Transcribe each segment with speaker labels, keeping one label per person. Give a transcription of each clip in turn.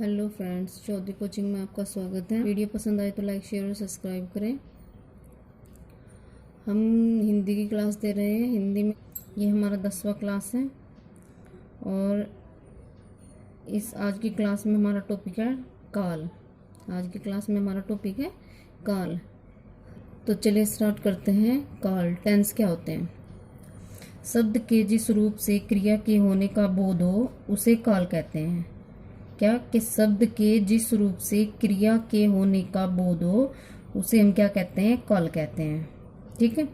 Speaker 1: Hello friends, Chaudhary coaching में आपका स्वागत है। वीडियो पसंद आए तो लाइक, शेयर और सब्सक्राइब करें। हम हिंदी की क्लास दे रहे हैं। हिंदी में ये हमारा 10वां क्लास है और इस आज की क्लास में हमारा टॉपिक है काल। आज की क्लास में हमारा टॉपिक है काल। तो चलिए स्टार्ट करते हैं। काल टेंस क्या होते हैं? शब्द के जिस रूप से क्रिया के होने का बोध हो उसे काल कहते हैं। क्या कि शब्द के जिस रूप से क्रिया के होने का बोध हो उसे हम क्या कहते हैं? काल कहते हैं। ठीक है।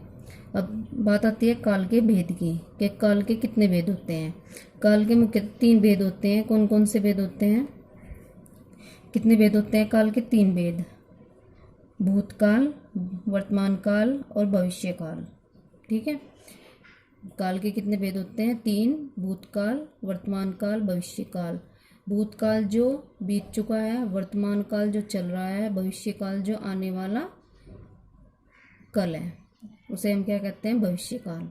Speaker 1: अब बात आती है काल के भेद की कि काल के कितने भेद होते हैं। काल के मुख्य 3 भेद होते हैं। कौन कौन से भेद होते हैं? कितने भेद होते हैं काल के? 3 भेद, भूतकाल, वर्तमान काल और भविष्य काल। ठीक है। काल के कितने भेद होते हैं? 3, भूतकाल, वर्तमान काल, भविष्य काल। भूतकाल जो बीत चुका है, वर्तमान काल जो चल रहा है, भविष्य काल जो आने वाला कल है, उसे हम क्या कहते हैं? भविष्य काल।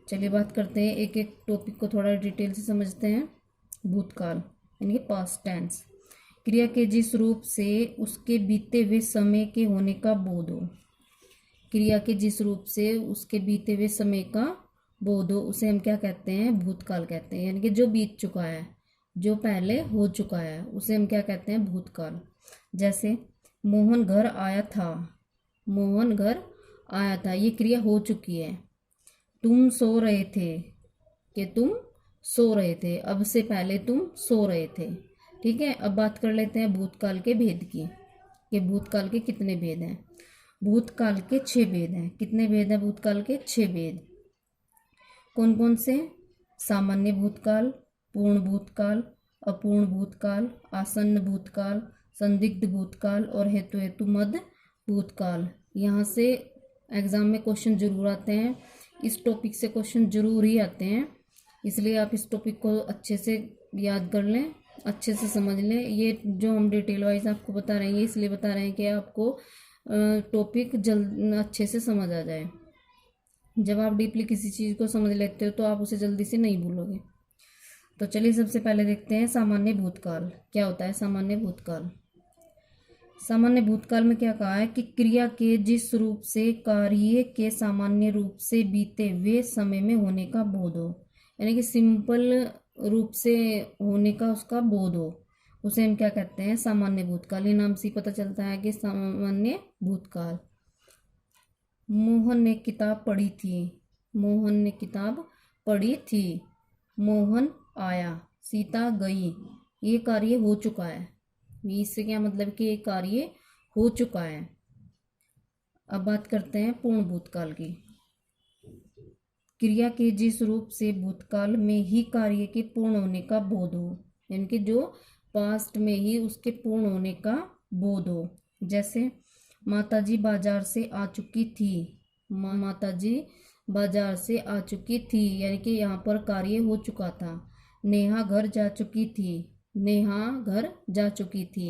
Speaker 1: चलिए बात करते हैं, एक एक टॉपिक को थोड़ा डिटेल से समझते हैं। भूतकाल यानी कि पास्ट टेंस, क्रिया के जिस रूप से उसके बीते हुए समय के होने का बोध हो। क्रिया के जिस रूप से उसके बीते हुए समय का बोध हो उसे हम क्या कहते हैं? भूतकाल कहते हैं। यानी कि जो बीत चुका है, जो पहले हो चुका है, उसे हम क्या कहते हैं? भूतकाल। जैसे मोहन घर आया था, मोहन घर आया था, ये क्रिया हो चुकी है। तुम सो रहे थे, कि तुम सो रहे थे, अब से पहले तुम सो रहे थे। ठीक है। अब बात कर लेते हैं भूतकाल के भेद की कि भूतकाल के कितने भेद हैं। भूतकाल के 6 भेद हैं। कितने भेद हैं भूतकाल के? 6 भेद। कौन कौन से? सामान्य भूतकाल, पूर्ण भूतकाल, अपूर्ण भूतकाल, आसन्न भूतकाल, संदिग्ध भूतकाल और हेतु हेतुमद भूतकाल। यहाँ से एग्जाम में क्वेश्चन जरूर आते हैं। इस टॉपिक से क्वेश्चन जरूर ही आते हैं, इसलिए आप इस टॉपिक को अच्छे से याद कर लें, अच्छे से समझ लें। ये जो हम डिटेल वाइज आपको बता रहे हैं, इसलिए बता रहे हैं कि आपको टॉपिक जल्द अच्छे से समझ आ जाए। जब आप डीपली किसी चीज़ को समझ लेते हो तो आप उसे जल्दी से नहीं भूलोगे। तो चलिए सबसे पहले देखते हैं सामान्य भूतकाल क्या होता है। सामान्य भूतकाल, सामान्य भूतकाल में क्या कहा है कि क्रिया के जिस रूप से कार्य के सामान्य रूप से बीते हुए समय में होने का बोध हो, यानी कि सिंपल रूप से होने का उसका बोध हो, उसे हम क्या कहते हैं? सामान्य भूतकाल। ये नाम से पता चलता है कि सामान्य भूतकाल। मोहन ने किताब पढ़ी थी, मोहन ने किताब पढ़ी थी, मोहन आया, सीता गई, ये कार्य हो चुका है। इससे क्या मतलब कि ये कार्य हो चुका है। अब बात करते हैं पूर्ण भूतकाल की। क्रिया के जिस रूप से भूतकाल में ही कार्य के पूर्ण होने का बोध हो, यानी कि जो पास्ट में ही उसके पूर्ण होने का बोध हो। जैसे माताजी बाजार से आ चुकी थी, माताजी बाजार से आ चुकी थी, यानी कि यहाँ पर कार्य हो चुका था। नेहा घर जा चुकी थी, नेहा घर जा चुकी थी,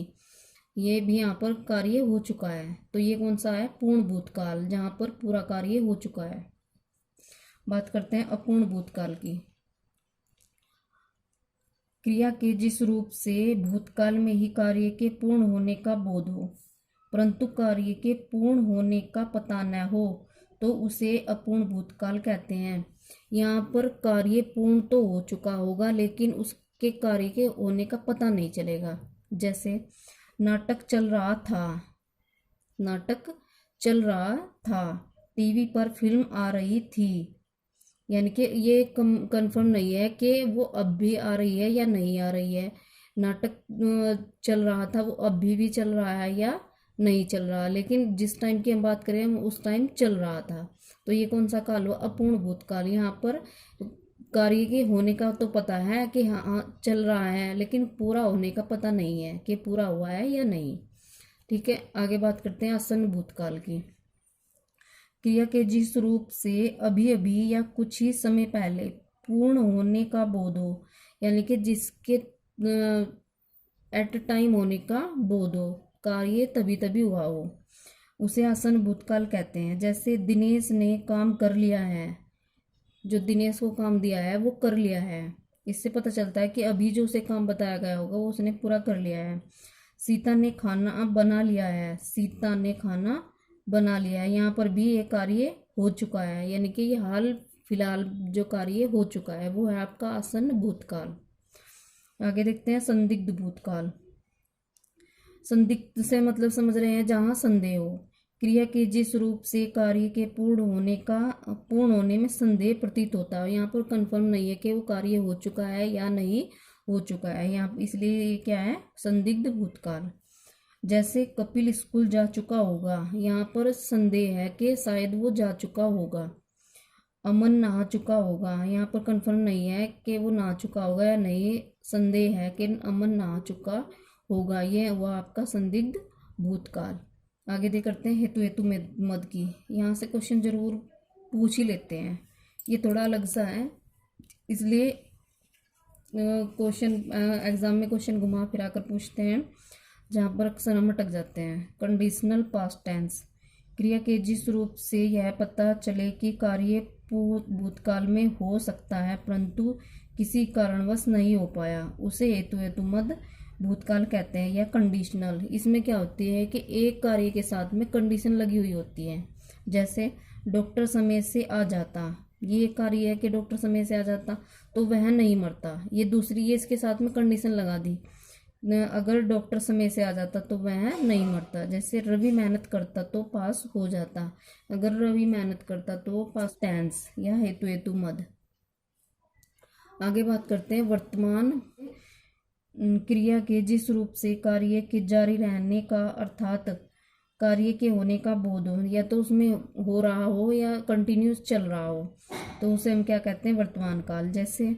Speaker 1: ये भी यहाँ पर कार्य हो चुका है। तो ये कौन सा है? पूर्ण भूतकाल, जहाँ पर पूरा कार्य हो चुका है। बात करते हैं अपूर्ण भूतकाल की। क्रिया के जिस रूप से भूतकाल में ही कार्य के पूर्ण होने का बोध हो परंतु कार्य के पूर्ण होने का पता न हो तो उसे अपूर्ण भूतकाल कहते हैं। यहाँ पर कार्य पूर्ण तो हो चुका होगा लेकिन उसके कार्य के होने का पता नहीं चलेगा। जैसे नाटक चल रहा था, नाटक चल रहा था, टीवी पर फिल्म आ रही थी, यानी कि ये कंफर्म नहीं है कि वो अब भी आ रही है या नहीं आ रही है। नाटक चल रहा था, वो अभी भी चल रहा है या नहीं चल रहा, लेकिन जिस टाइम की हम बात करें उस टाइम चल रहा था। तो ये कौन सा काल हुआ? अपूर्ण भूतकाल। यहाँ पर कार्य के होने का तो पता है कि हाँ चल रहा है, लेकिन पूरा होने का पता नहीं है कि पूरा हुआ है या नहीं। ठीक है। आगे बात करते हैं आसन्न भूतकाल की। क्रिया के जिस रूप से अभी अभी या कुछ ही समय पहले पूर्ण होने का बोध हो, यानी कि जिसके एट टाइम होने का बोध हो, कार्य तभी तभी हुआ हो, उसे आसन्न भूतकाल कहते हैं। जैसे दिनेश ने काम कर लिया है, जो दिनेश को काम दिया है वो कर लिया है, इससे पता चलता है कि अभी जो उसे काम बताया गया होगा वो उसने पूरा कर लिया है। सीता ने खाना बना लिया है, सीता ने खाना बना लिया है, यहाँ पर भी ये कार्य हो चुका है, यानी कि ये हाल फिलहाल जो कार्य हो चुका है वो है आपका आसन्न भूतकाल। आगे देखते हैं संदिग्ध भूतकाल। संदिग्ध से मतलब समझ रहे हैं जहाँ संदेह हो। क्रिया के जिस रूप से कार्य के पूर्ण होने में संदेह प्रतीत होता है। यहाँ पर कंफर्म नहीं है कि वो कार्य हो चुका है या नहीं हो चुका है, यहाँ इसलिए ये क्या है, संदिग्ध भूतकाल। जैसे कपिल स्कूल जा चुका होगा, यहाँ पर संदेह है कि शायद वो जा चुका होगा। अमन नहा चुका होगा, यहाँ पर कंफर्म नहीं है कि वो नहा चुका होगा या नहीं, संदेह है कि अमन नहा चुका होगा। ये हुआ आपका संदिग्ध भूतकाल। आगे दे करते हैं हेतु हेतु मद की। यहाँ से क्वेश्चन जरूर पूछ ही लेते हैं, ये थोड़ा अलग सा है, इसलिए क्वेश्चन एग्जाम में क्वेश्चन घुमा फिरा कर पूछते हैं जहाँ पर अक्सर हम अटक जाते हैं। Conditional past tense. क्रिया के जिस रूप से यह पता चले कि कार्य भूतकाल में हो सकता है परंतु किसी कारणवश नहीं हो पाया, उसे हेतु हेतु मद भूतकाल कहते हैं या कंडीशनल। इसमें क्या होती है कि एक कार्य के साथ में कंडीशन लगी हुई होती है। जैसे डॉक्टर समय से आ जाता, ये कार्य है कि डॉक्टर समय से आ जाता तो वह नहीं मरता, ये दूसरी, ये इसके साथ में कंडीशन लगा दी। अगर डॉक्टर समय से आ जाता तो वह नहीं मरता। जैसे रवि मेहनत करता तो पास हो जाता, अगर रवि मेहनत करता तो पास टेंस या हेतु हेतु मद। आगे बात करते हैं वर्तमान क्रिया के जिस रूप से कार्य के जारी रहने का अर्थात कार्य के होने का बोध हो, या तो उसमें हो रहा हो या कंटिन्यूस चल रहा हो, तो उसे हम क्या कहते हैं, वर्तमान काल। जैसे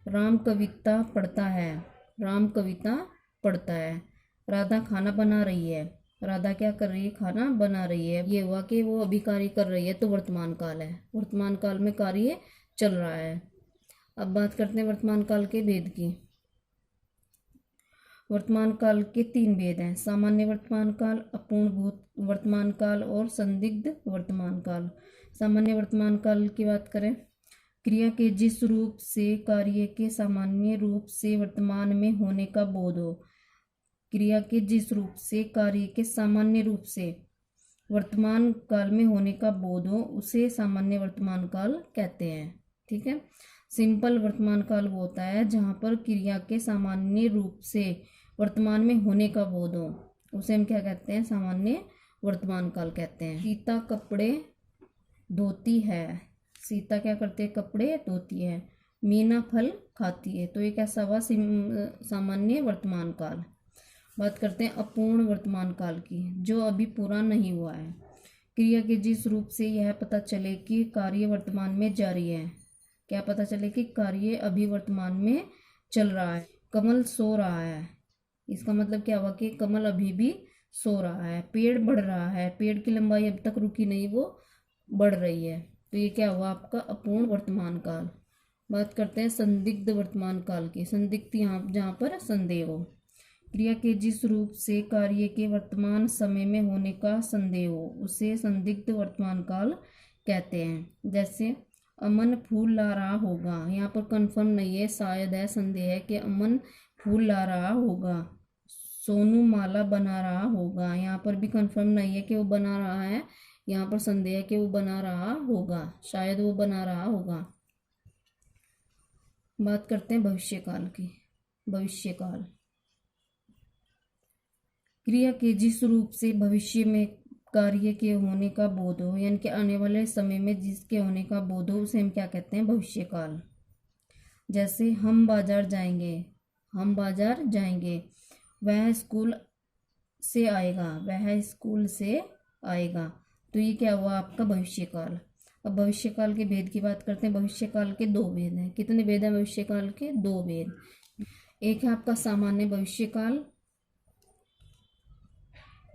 Speaker 1: राम कविता पढ़ता है, राम कविता पढ़ता है। राधा खाना बना रही है, राधा क्या कर रही है, खाना बना रही है। ये हुआ कि वो अभी कार्य कर रही है तो वर्तमान काल है, वर्तमान काल में कार्य चल रहा है। अब बात करते हैं वर्तमान काल के भेद की। वर्तमान काल के 3 भेद हैं, सामान्य वर्तमान काल, अपूर्ण वर्तमान काल और संदिग्ध वर्तमान काल। सामान्य वर्तमान काल की बात करें, क्रिया के जिस रूप से कार्य के सामान्य रूप से वर्तमान में होने का बोध हो। क्रिया के जिस रूप से कार्य के सामान्य रूप से वर्तमान काल में होने का बोध हो उसे सामान्य वर्तमान काल कहते हैं। ठीक है। सिंपल वर्तमान काल वो होता है जहाँ पर क्रिया के सामान्य रूप से वर्तमान में होने का बोध हो, उसे हम क्या कहते हैं, सामान्य वर्तमान काल कहते हैं। सीता कपड़े धोती है, सीता क्या करती है, कपड़े धोती है। मीना फल खाती है, तो ये कैसा हुआ, सामान्य वर्तमान काल। बात करते हैं अपूर्ण वर्तमान काल की, जो अभी पूरा नहीं हुआ है। क्रिया के जिस रूप से यह पता चले कि कार्य वर्तमान में जारी है, क्या पता चले कि कार्य अभी वर्तमान में चल रहा है। कमल सो रहा है, इसका मतलब क्या हुआ कि कमल अभी भी सो रहा है। पेड़ बढ़ रहा है, पेड़ की लंबाई अब तक रुकी नहीं, वो बढ़ रही है, तो ये क्या हुआ आपका अपूर्ण वर्तमान काल। बात करते हैं संदिग्ध वर्तमान काल की। संदिग्ध यहाँ जहाँ पर संदेह हो। क्रिया के जिस रूप से कार्य के वर्तमान समय में होने का संदेह हो उसे संदिग्ध वर्तमान काल कहते हैं। जैसे अमन फूल ला रहा होगा, यहाँ पर कंफर्म नहीं है, शायद है, संदेह है कि अमन फूल ला रहा होगा। सोनू माला बना रहा होगा, यहाँ पर भी कंफर्म नहीं है कि वो बना रहा है, यहाँ पर संदेह है कि वो बना रहा होगा, शायद वो बना रहा होगा। बात करते हैं भविष्यकाल की। भविष्यकाल क्रिया के जिस रूप से भविष्य में कार्य के होने का बोध हो, यानी कि आने वाले समय में जिसके होने का बोध हो उसे हम क्या कहते हैं, भविष्यकाल। जैसे हम बाजार जाएंगे, हम बाजार जाएंगे। वह स्कूल से आएगा, वह स्कूल से आएगा, तो ये क्या हुआ आपका भविष्यकाल। अब भविष्यकाल के भेद की बात करते हैं। भविष्यकाल के 2 भेद हैं। कितने भेद हैं भविष्यकाल के? 2 भेद। एक है आपका सामान्य भविष्यकाल,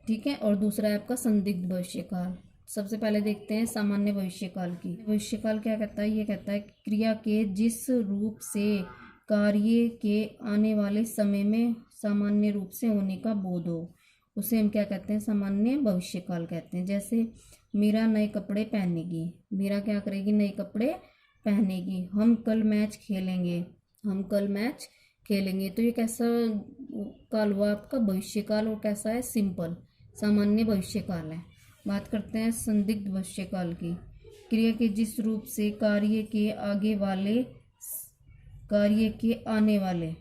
Speaker 1: ठीक है, और दूसरा है आपका संदिग्ध भविष्यकाल। सबसे पहले देखते हैं सामान्य भविष्यकाल की। भविष्यकाल क्या कहता है? ये कहता है क्रिया के जिस रूप से कार्य के आने वाले समय में सामान्य रूप से होने का बोध हो उसे हम क्या कहते हैं, सामान्य भविष्यकाल कहते हैं। जैसे मीरा नए कपड़े पहनेगी, मीरा क्या करेगी, नए कपड़े पहनेगी। हम कल मैच खेलेंगे, हम कल मैच खेलेंगे। तो ये कैसा काल हुआ आपका? भविष्य काल। और कैसा है? सिंपल, सामान्य भविष्य काल है। बात करते हैं संदिग्ध भविष्य काल की। क्रिया के जिस रूप से कार्य के आगे वाले, कार्य के आने वाले,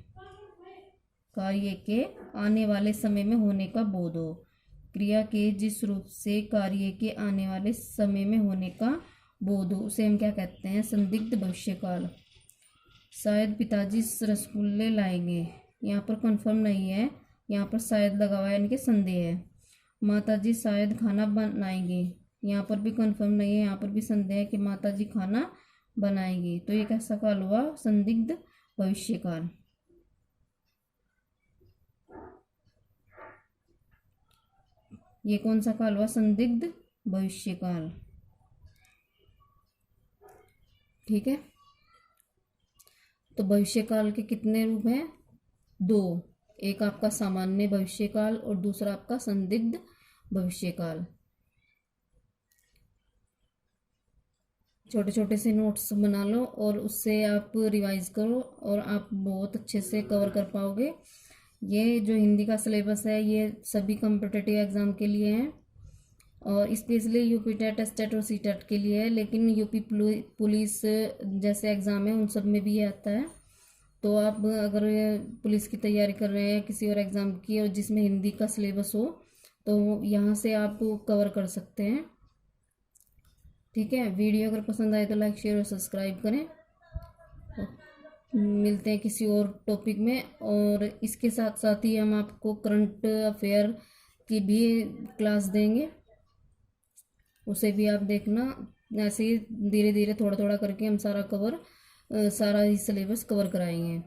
Speaker 1: कार्य के आने वाले समय में होने का बोध हो। क्रिया के जिस रूप से कार्य के आने वाले समय में होने का बोध हो, उसे हम क्या कहते हैं? संदिग्ध भविष्यकाल। शायद पिताजी रसगुल्ले लाएंगे। यहाँ पर कंफर्म नहीं है, यहाँ पर शायद लगा हुआ है, यानी कि संदेह है। माताजी शायद खाना बनाएंगे। यहाँ पर भी कंफर्म नहीं है, यहाँ पर भी संदेह है कि माताजी खाना बनाएंगी। तो ये कैसा काल हुआ? संदिग्ध भविष्यकाल। ये कौन सा काल हुआ? संदिग्ध भविष्यकाल। ठीक है। तो भविष्यकाल के कितने रूप हैं? दो। एक आपका सामान्य भविष्यकाल और दूसरा आपका संदिग्ध भविष्यकाल। छोटे छोटे से नोट्स बना लो और उससे आप रिवाइज करो और आप बहुत अच्छे से कवर कर पाओगे। ये जो हिंदी का सिलेबस है ये सभी कॉम्पिटिटिव एग्जाम के लिए है और स्पेशली यूपी टेट, एसटेट और सीटेट के लिए है, लेकिन यूपी पुलिस जैसे एग्ज़ाम है उन सब में भी ये आता है। तो आप अगर पुलिस की तैयारी कर रहे हैं किसी और एग्ज़ाम की और जिसमें हिंदी का सिलेबस हो तो यहाँ से आप कवर कर सकते हैं। ठीक है। वीडियो अगर पसंद आए तो लाइक, शेयर और सब्सक्राइब करें। मिलते हैं किसी और टॉपिक में। और इसके साथ साथ ही हम आपको करंट अफेयर की भी क्लास देंगे, उसे भी आप देखना। ऐसे ही धीरे धीरे थोड़ा थोड़ा करके हम सारा ही सिलेबस कवर कराएंगे।